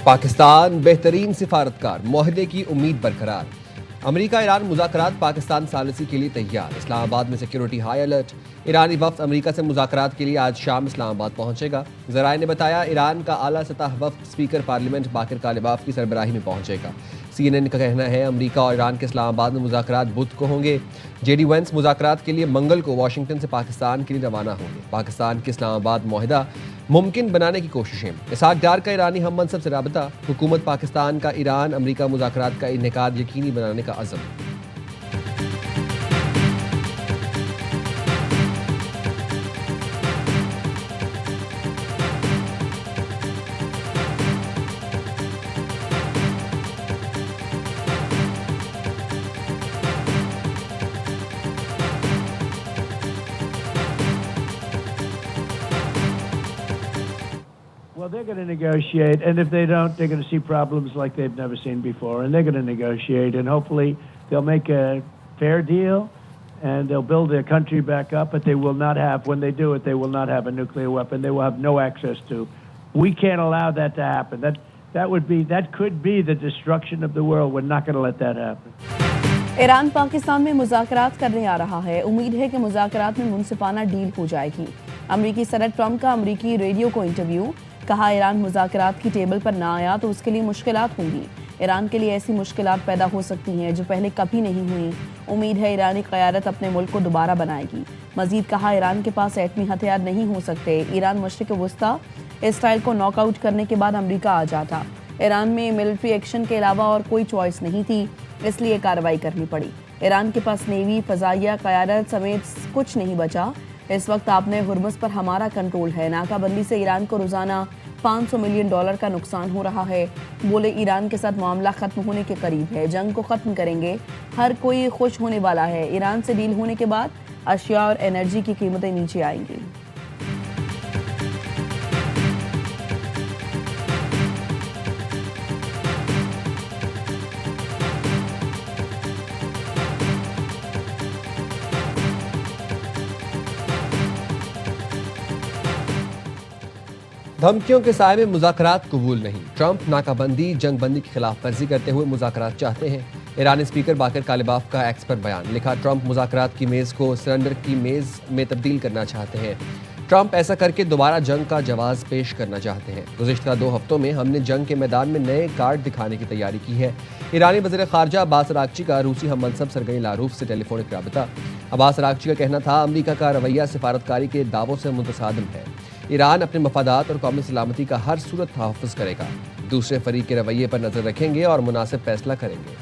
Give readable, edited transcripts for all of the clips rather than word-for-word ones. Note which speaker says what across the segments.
Speaker 1: पाकिस्तान बेहतरीन सिफारतकार, मुआहदे की उम्मीद बरकरार। अमेरिका ईरान मुज़ाकरात, पाकिस्तान सालिसी के लिए तैयार। इस्लामाबाद में सिक्योरिटी हाई अलर्ट। ईरानी वफ्द अमेरिका से मुज़ाकरात के लिए आज शाम इस्लामाबाद पहुंचेगा। ज़राए ने बताया ईरान का आला सतह वफ्द स्पीकर पार्लियामेंट बाकिर कालिबाफ की सरबराही में पहुंचेगा। CNN का कहना है अमेरिका और ईरान के इस्लामाबाद में मुज़ाकरात बुध को होंगे। JD Vance मुज़ाकरात के लिए मंगल को वाशिंगटन से पाकिस्तान के लिए रवाना होंगे। पाकिस्तान के इस्लामाबाद मुआहदा मुमकिन बनाने की कोशिशें। इसहाक डार का ईरानी हम मनसब से राबता। हुकूमत पाकिस्तान का ईरान अमेरिका मुज़ाकरात का इनेकाद यकीनी बनाने का अज़म।
Speaker 2: Well, they're going to negotiate, and if they don't, they're going to see problems like they've never seen before, and they're going to negotiate, and hopefully they'll make a fair deal, and they'll build their country back up, but they will not have, when they do it, they will not have a nuclear weapon. They will have no access to. We can't allow that to happen. That could be the destruction of the world. We're not going to let that happen.
Speaker 3: Iran Pakistan में मुज़ाकरात करने आ रहा है। उम्मीद है कि मुज़ाकरात में मुनसिफाना deal हो जाएगी। अमरीकी सदर ट्रंप का अमरीकी रेडियो को इंटरव्यू। कहा ईरान मुज़ाकरात की टेबल पर ना आया तो उसके लिए मुश्किलात होंगी। ईरान के लिए ऐसी मुश्किलात पैदा हो सकती हैं जो पहले कभी नहीं हुई। उम्मीद है ईरानी क़यादत अपने मुल्क को दोबारा बनाएगी। मजीद कहा ईरान के पास एटमी हथियार नहीं हो सकते। ईरान मशरिक़ वस्ता इसराइल को नॉकआउट करने के बाद अमरीका आ जाता। ईरान में मिलिट्री एक्शन के अलावा और कोई चॉइस नहीं थी, इसलिए कार्रवाई करनी पड़ी। ईरान के पास नेवी, फ़ज़ाइया, क़यादत समेत कुछ नहीं बचा। इस वक्त आपने हुर्मुज़ पर हमारा कंट्रोल है। नाकाबंदी से ईरान को रोज़ाना $500 मिलियन का नुकसान हो रहा है। बोले ईरान के साथ मामला ख़त्म होने के करीब है। जंग को ख़त्म करेंगे, हर कोई खुश होने वाला है। ईरान से डील होने के बाद अशिया और एनर्जी की कीमतें नीचे आएंगी।
Speaker 1: धमकियों के साए में मुज़ाकरात कबूल नहीं। ट्रंप नाकाबंदी, जंगबंदी की खिलाफ वर्जी करते हुए मुज़ाकरात चाहते हैं। ईरानी स्पीकर बाकिर कालिबाफ का एक्स पर बयान। लिखा ट्रंप मुज़ाकरात की मेज़ को सरेंडर की मेज़ में तब्दील करना चाहते हैं। ट्रंप ऐसा करके दोबारा जंग का जवाब पेश करना चाहते हैं। गुज़िश्ता 2 हफ्तों में हमने जंग के मैदान में नए कार्ड दिखाने की तैयारी की है। ईरानी वज़ीर ख़ारजा अब्बास अराग़ची का रूसी हम मनसब सरगई लारूफ से टेलीफोनिक राबता। अब्बास अराग़ची का कहना था अमरीका का रवैया सिफारतकारी के दावों से मुतसादिम है। ईरान अपने मफादात और कौमी सलामती का हर सूरत तहफ़्फ़ुज़ करेगा। दूसरे फरीक के रवैये पर नज़र रखेंगे और मुनासिब फैसला करेंगे।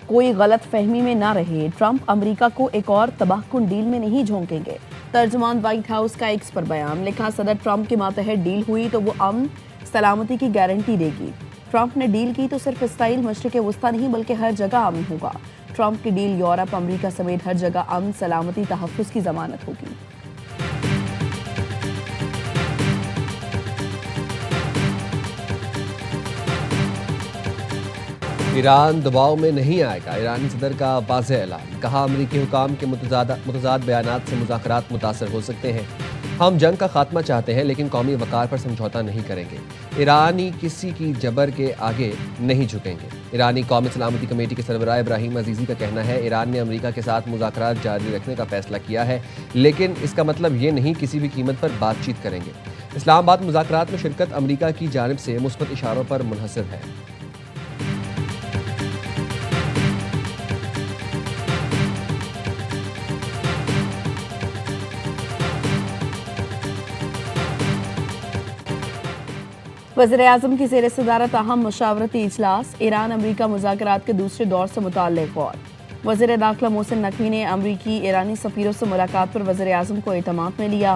Speaker 3: कोई गलत फहमी में ना रहे, ट्रंप अमेरिका को एक और तबाहकुन डील में नहीं झोंकेंगे। तर्जुमान व्हाइट हाउस का एक्स पर बयान। लिखा सदर ट्रंप के मातहत डील हुई तो वो अमन सलामती की गारंटी देगी। ट्रंप ने डील की तो सिर्फ इसराइल मशरिक़ वस्ता नहीं बल्कि हर जगह अमन होगा। ट्रंप की डील यूरोप, अमरीका समेत हर जगह अमन, सलामती, तहफ़्फ़ुज़ की ज़मानत होगी।
Speaker 1: ईरान दबाव में नहीं आएगा। ईरानी सदर का वाज़ेह ऐलान। कहा अमरीकी हुकाम के मुतज़ाद बयानात से मुज़ाकरात मुतासर हो सकते हैं। हम जंग का खात्मा चाहते हैं लेकिन कौमी वक़ार पर समझौता नहीं करेंगे। ईरानी किसी की जबर के आगे नहीं झुकेंगे। ईरानी कौमी सलामती कमेटी के सरबराह इब्राहिम अजीज़ी का कहना है ईरान ने अमरीका के साथ मुज़ाकरात जारी रखने का फैसला किया है, लेकिन इसका मतलब ये नहीं किसी भी कीमत पर बातचीत करेंगे। इस्लामाबाद मुज़ाकरात में शिरकत अमरीका की जानिब से मुस्बत इशारों पर मुनहसर है।
Speaker 3: वज़ीर-ए-आज़म की ज़ेर सदारत अहम मशावरती इजलास। ईरान अमरीका मुज़ाकरात के दूसरे दौर से मुताल्लिक़ गौर। वज़ीर दाखिला मोहसिन नकवी ने अमरीकी ईरानी सफ़ीरों से मुलाकात पर वज़ीर-ए-आज़म को एतमाद में लिया।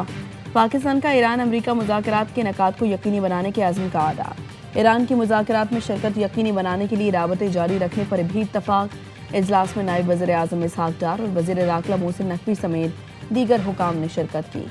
Speaker 3: पाकिस्तान का ईरान अमरीका मुज़ाकरात के इनेकाद को यकीनी बनाने के अज़्म का अदा। ईरान की मुज़ाकरात में शिरकत यकीनी बनाने के लिए राबते जारी रखने पर भी इत्तफ़ाक़। इजलास में नायब वज़ीर-ए-आज़म इसहाक डार और वज़ीर दाखिला मोहसिन नकवी समेत दीगर हुकाम ने शिरकत की।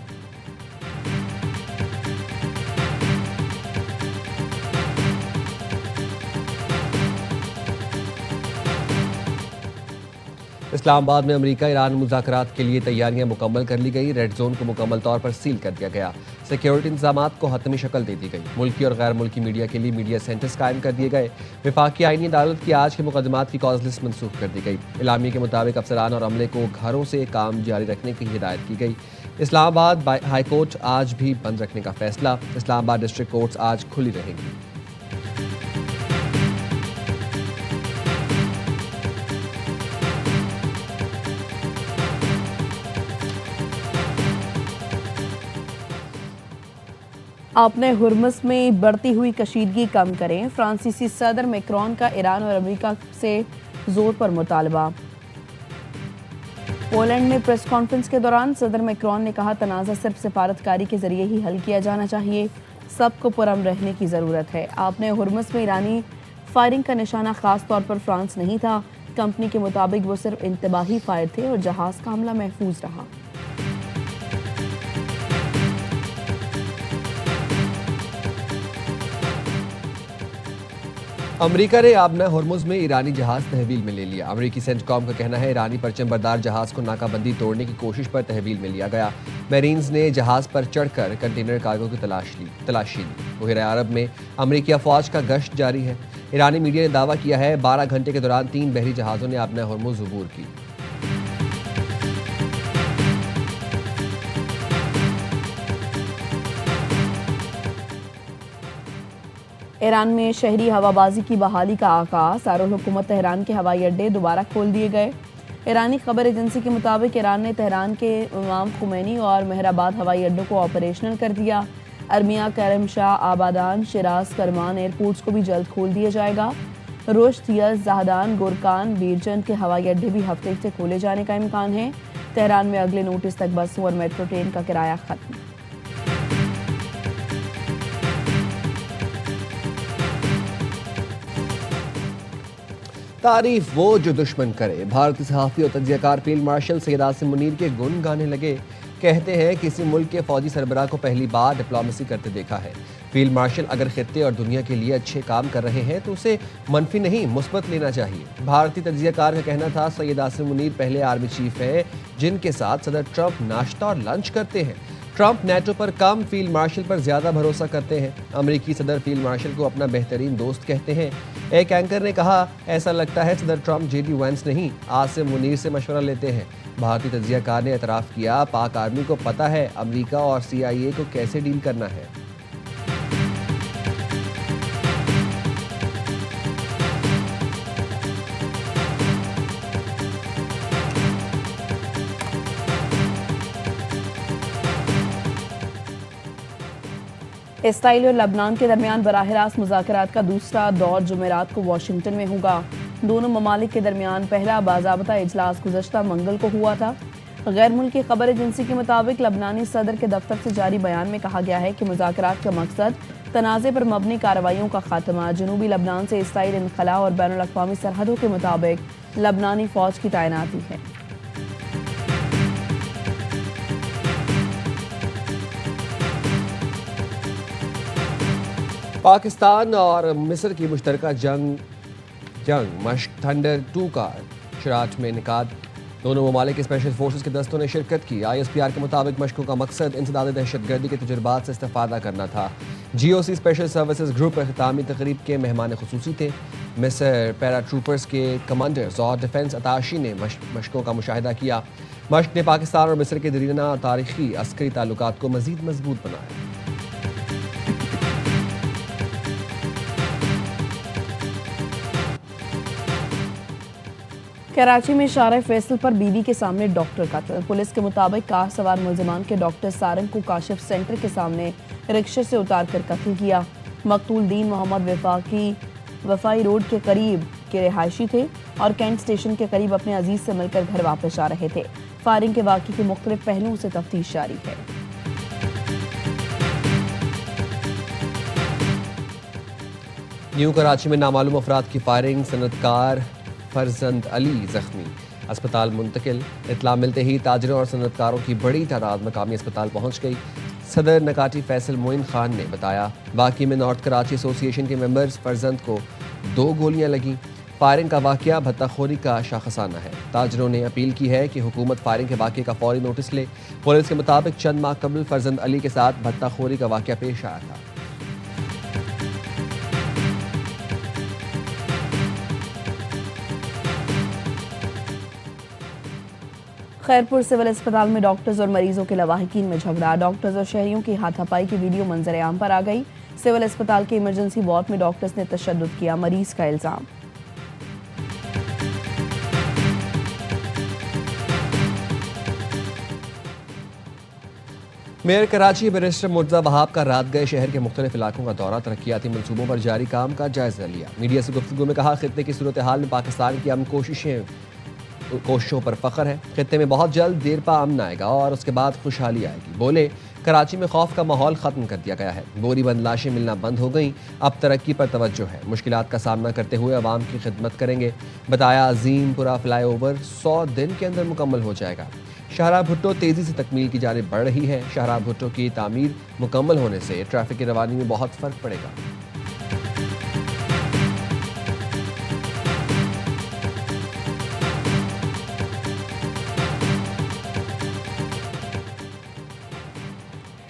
Speaker 1: इस्लामाबाद में अमेरिका ईरान मुज़ाकरात के लिए तैयारियां मुकम्मल कर ली गई। रेड जोन को मुकम्मल तौर पर सील कर दिया गया। सिक्योरिटी इंतजाम को हतमी शक्ल दे दी गई। मुल्की और गैर मुल्की मीडिया के लिए मीडिया सेंटर्स कायम कर दिए गए। वफाकी आईनी अदालत की आज के मुकदमात की कॉज लिस्ट मनसूख कर दी गई। इलामी के मुताबिक अफसरान और अमले को घरों से काम जारी रखने की हिदायत की गई। इस्लामाबाद हाई कोर्ट आज भी बंद रखने का फैसला। इस्लामाबाद डिस्ट्रिक्ट कोर्ट्स आज खुली रहेंगी।
Speaker 3: अपने हुर्मुज़ में बढ़ती हुई कशीदगी कम करें। फ्रांसीसी सदर मैक्रोन का ईरान और अमेरिका से जोर पर मुतालबा। पोलैंड में प्रेस कॉन्फ्रेंस के दौरान सदर मैक्रोन ने कहा, तनाज़ा सिर्फ सिफारतकारी के जरिए ही हल किया जाना चाहिए। सबको पुरअमन रहने की ज़रूरत है। आपने हुर्मुज़ में ईरानी फायरिंग का निशाना खास तौर पर फ्रांस नहीं था। कंपनी के मुताबिक वो सिर्फ इंतबाही फायर थे और जहाज़ का हमला महफूज रहा।
Speaker 1: अमेरिका ने आबना हुर्मुज़ में ईरानी जहाज तहवील में ले लिया। अमेरिकी सेंटकॉम का कहना है ईरानी परचम बरदार जहाज को नाकाबंदी तोड़ने की कोशिश पर तहवील में लिया गया। मेरीन्स ने जहाज पर चढ़कर कंटेनर कार्गो की तलाशी ली। बहरा अरब में अमेरिकी अफवाज का गश्त जारी है। ईरानी मीडिया ने दावा किया है 12 घंटे के दौरान 3 बहरी जहाज़ों ने आबना हुर्मुज़ अबूर की।
Speaker 3: ईरान में शहरी हवाबाजी की बहाली का आगाज। दारुल-हुकूमत तेहरान के हवाई अड्डे दोबारा खोल दिए गए। ईरानी खबर एजेंसी के मुताबिक ईरान ने तेहरान के इमाम खुमैनी और मेहराबाद हवाई अड्डों को ऑपरेशनल कर दिया। अरमिया, करमशाह, आबादान, शिराज, करमान एयरपोर्ट्स को भी जल्द खोल दिया जाएगा। रुश्त, यज़, ज़हदान, गुरकान, बीरचंद के हवाई अड्डे भी हफ्ते से खोले जाने का इम्कान है। तेहरान में अगले नोटिस तक बसों और मेट्रो ट्रेन का किराया खत्म।
Speaker 1: तारीफ वो जो दुश्मन करे। भारतीय सहाफ़ी और तज्ज़ियाकार फील्ड मार्शल सैयद आसिम मुनीर के गुण गाने लगे। कहते हैं किसी मुल्क के फौजी सरबराह को पहली बार डिप्लोमेसी करते देखा है। फील्ड मार्शल अगर खित्ते और दुनिया के लिए अच्छे काम कर रहे हैं तो उसे मनफी नहीं मुस्बत लेना चाहिए। भारतीय तज्ज़ियाकार का कहना था सैयद आसिम मुनीर पहले आर्मी चीफ हैं जिनके साथ सदर ट्रंप नाश्ता और लंच करते हैं। ट्रंप नेटो पर कम, फील्ड मार्शल पर ज़्यादा भरोसा करते हैं। अमेरिकी सदर फील्ड मार्शल को अपना बेहतरीन दोस्त कहते हैं। एक एंकर ने कहा, ऐसा लगता है सदर ट्रंप जेडी वैंस नहीं आसिम मुनीर से मशवरा लेते हैं। भारतीय तज्ज़ियाकार ने एतराफ़ किया, पाक आर्मी को पता है अमेरिका और CIA को कैसे डील करना है।
Speaker 3: इसराइल और लबनान के दरमियान बराह रास्त मुज़ाकरात का दूसरा दौर जुमेरात को वाशिंगटन में होगा। दोनों ममालिक के दरमियान पहला बाज़ाबता इजलास गुज़श्ता मंगल को हुआ था। गैर मुल्की खबर एजेंसी के मुताबिक लबनानी सदर के दफ्तर से जारी बयान में कहा गया है कि मुज़ाकरात का मकसद तनाज़े पर मबनी कार्रवाइयों का खात्मा, जनूबी लबनान से इसराइल इनखला और बैनुल अक़वामी सरहदों के मुताबिक लबनानी फ़ौज की तैनाती है।
Speaker 1: पाकिस्तान और मिस्र की मुश्तरका जंग मश्क थंडर 2 का शराट में इनेकाद। दोनों ममालिक के स्पेशल फोर्सेस के दस्तों ने शिरकत की। ISPR के मुताबिक मशकों का मकसद इंसदाद दहशतगर्दी के तजुर्बात से इस्तेफादा करना था। GOC स्पेशल सर्विसेज ग्रुप अख्तामी तकरीब के मेहमान खुसूसी थे। मिस्र पैरा ट्रूपर्स के कमांडर्स और डिफेंस अताशी ने मशकों का मुशाहिदा किया। मश्क ने पाकिस्तान और मिस्र के दरीना तारीखी अस्करी ताल्लुकात को मजीद मजबूत बनाया।
Speaker 3: कराची में शारा फैसल पर बीवी के सामने डॉक्टर कत्ल। पुलिस के मुताबिक कार सवार मुलजिमान के डॉक्टर सारंग को काशिफ सेंटर के सामने रिक्शे से उतार कर कत्ल किया। मकतूल दीन मोहम्मद वफाई रोड के करीब के रिहायशी थे और कैंट स्टेशन के करीब अपने अजीज से मिलकर घर वापस जा रहे थे। फायरिंग के वाक़े के मुख्तलिफ पहलुओं से तफ्तीश जारी है।
Speaker 1: न्यू कराची में नामालूम अफराद की फायरिंग, सनतकार फरजंद अली जख्मी, अस्पताल मुंतकिल। इतला मिलते ही ताजरों और सनतकारों की बड़ी तादाद मकामी अस्पताल पहुंच गई। सदर नकाटी फैसल मोइन खान ने बताया, बाकी में नॉर्थ कराची एसोसिएशन के मेंबर्स फरजंद को 2 गोलियां लगीं। फायरिंग का वाकया भत्ताखोरी का शाखसाना है। ताजरों ने अपील की है कि हुकूमत फायरिंग के वाकये का फौरी नोटिस ले। पुलिस के मुताबिक चंद माह कबल फरजंद अली के साथ भत्ताखोरी का वाकया पेश आया था।
Speaker 3: खैरपुर सिविल अस्पताल में डॉक्टर्स और मरीजों के लवाहिकीन में झगड़ा। डॉक्टर्स और शहरियों की हाथापाई की वीडियो मंजर-ए-आम पर आ गई। सिविल अस्पताल के इमरजेंसी वार्ड में डॉक्टर्स ने तशद्दुद किया, मरीज का इल्जाम।
Speaker 1: मेयर कराची बैरिस्टर मुर्तज़ा वहाब का रात गए शहर के मुख्तलिफ इलाकों का दौरा, तरक्याती मनसूबों पर जारी काम का जायजा लिया। मीडिया से गुफ्तगू में कहा, खित्ते की सूरत हाल में पाकिस्तान की अमन कोशिशों पर फख्र है। खित्ते में बहुत जल्द देर पा अमन आएगा और उसके बाद खुशहाली आएगी। बोले, कराची में खौफ का माहौल ख़त्म कर दिया गया है। बोरी बंद लाशें मिलना बंद हो गईं। अब तरक्की पर तवज्जो है। मुश्किलात का सामना करते हुए अवाम की खिदमत करेंगे। बताया, अजीमपुरा फ्लाईओवर 100 दिन के अंदर मुकम्मल हो जाएगा। शाहराह भुट्टो तेज़ी से तकमील की जानिब बढ़ रही है। शाहराह भुट्टो की तामीर मुकम्मल होने से ट्रैफिक की रवानी में बहुत फ़र्क पड़ेगा।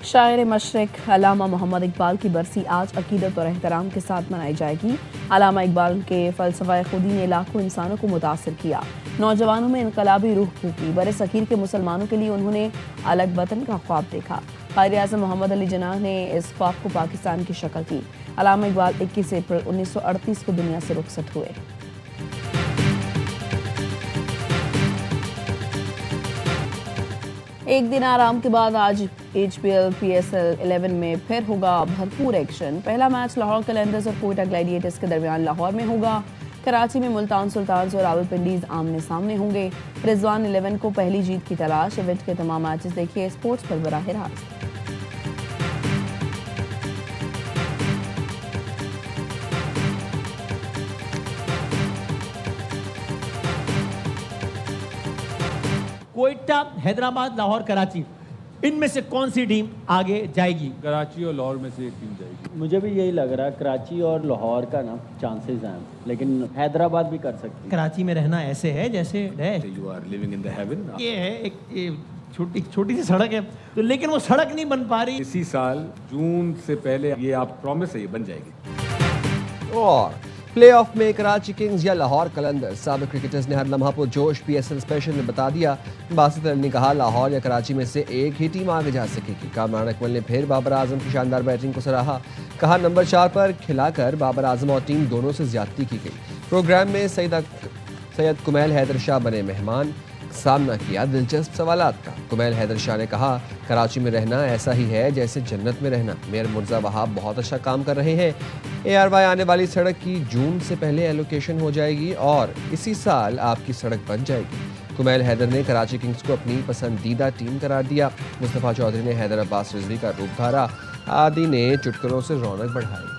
Speaker 3: शायर मशरिक अल्लामा मोहम्मद इकबाल की बरसी आज अकीदत और एहतराम के साथ मनाई जाएगी। अल्लामा इकबाल के फ़लसफ़ा खुदी ने लाखों इंसानों को मुतासिर किया। नौजवानों में इनकलाबी रूह फूकी। बरसगीर के मुसलमानों के लिए उन्होंने अलग वतन का ख्वाब देखा। कायद-ए-आज़म मोहम्मद अली जिन्नाह ने इस ख्वाब को पाकिस्तान की शक्ल दी। अल्लामा इकबाल 21 अप्रैल 1938 को दुनिया से रुखसत हुए। एक दिन आराम के बाद आज HPL PSL 11 में फिर होगा भरपूर एक्शन। पहला मैच लाहौर कलंदर्स और कोयटा ग्लैडिएटर्स के दरमियान लाहौर में होगा। कराची में मुल्तान सुल्तान्स और रावलपिंडीज आमने सामने होंगे। रिजवान 11 को पहली जीत की तलाश। इवेंट के तमाम मैचेस देखिए स्पोर्ट्स पर बराह रास्त।
Speaker 4: कोयटा, हैदराबाद, लाहौर, कराची, इनमें से कौन सी टीम आगे जाएगी?
Speaker 5: कराची और लाहौर में से एक टीम जाएगी।
Speaker 6: मुझे भी यही लग रहा है, कराची और लाहौर का ना चांसेस हैं, लेकिन हैदराबाद भी कर सकती है।
Speaker 4: कराची में रहना ऐसे है जैसे है,
Speaker 5: you are living in the heaven.
Speaker 4: ये है एक छोटी सी सड़क है, तो लेकिन वो सड़क नहीं बन पा रही।
Speaker 5: इसी साल जून से पहले ये आप प्रॉमिस है, ये बन जाएगी।
Speaker 1: और प्लेऑफ में कराची किंग्स या लाहौर कलंदर्स, साबिक क्रिकेटर्स ने हर लम्हा पुरजोश PSL स्पेशल में बता दिया। बासित अली ने कहा, लाहौर या कराची में से एक ही टीम आगे जा सकेगी। कामरान अकमल ने फिर बाबर आजम की शानदार बैटिंग को सराहा। कहा, नंबर 4 पर खिलाकर बाबर आजम और टीम दोनों से ज्यादती की गई। प्रोग्राम में सैयद कुमैल हैदर शाह बने मेहमान। सामना किया दिलचस्प सवालात का। कुमैल हैदर शाह ने कहा, कराची में रहना ऐसा ही है जैसे जन्नत में रहना। मेयर मुर्तज़ा वहाब बहुत अच्छा काम कर रहे हैं। ARY आने वाली सड़क की जून से पहले एलोकेशन हो जाएगी और इसी साल आपकी सड़क बन जाएगी। कुमैल हैदर ने कराची किंग्स को अपनी पसंदीदा टीम करार दिया। मुस्तफ़ा चौधरी ने हैदर अब्बास रिजवी का रूप धारा। आदि ने चुटकुलों से रौनक बढ़ाई।